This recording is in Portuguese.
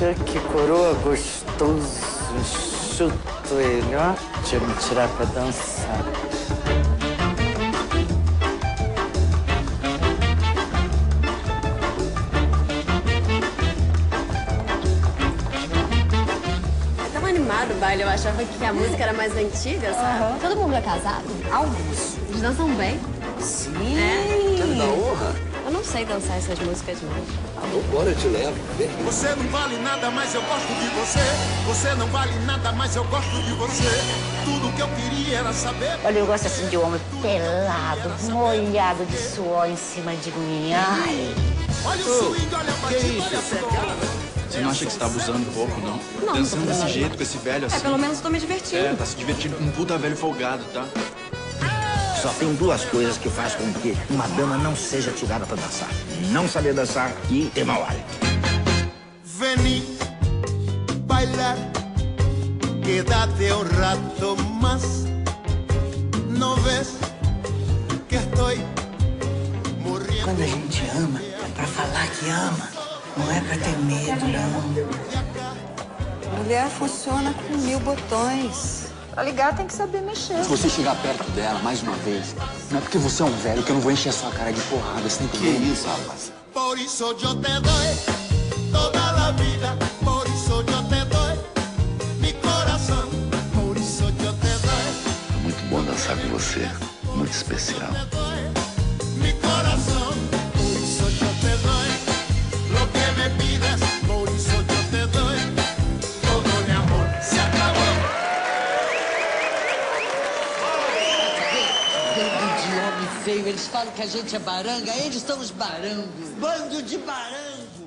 Poxa, que coroa gostoso. Chuto ele, ó. Deixa eu me tirar pra dançar. É tão animado o baile. Eu achava que a música era mais antiga, sabe? Todo mundo é casado? Alguns. Eles dançam bem? Sim. Quero dar honra. Eu não sei dançar essas músicas, não. Vambora, eu te levo. Vem. Você não vale nada, mas eu gosto de você. Você não vale nada, mas eu gosto de você. Tudo que eu queria era saber... Olha, eu gosto assim de homem pelado, molhado de suor em cima de mim. Ai. Olha o swing, olha a batida, olha a pegada. Você não acha que você tá abusando um pouco, não? Não, Dançando não tô desse abusando. jeito, com esse velho assim. Pelo menos tô me divertindo. É, tá se divertindo com um puta velho folgado, tá? Só tem duas coisas que faz com que uma dama não seja tirada pra dançar. Não saber dançar e ter mau hálito. Vení, bailar, quédate un rato más. No ves que estoy morrendo. Quando a gente ama, é pra falar que ama. Não é pra ter medo, não. Mulher funciona com 1000 botões. Pra ligar tem que saber mexer. Se você chegar perto dela mais uma vez, não é porque você é um velho que eu não vou encher a sua cara de porrada. Você tem que Que isso, rapaz? Por isso eu te doy toda a vida. Por isso eu te doy mi coração. Por isso eu te doy. É muito bom dançar com você. Muito especial. Mi corazón, por eso yo te doy lo que me pidas, por eso yo te doy todo mi amor. Se acabou. Bando de homem feio, eles falam que a gente é baranga, eles são os barangos. Bando de barangos.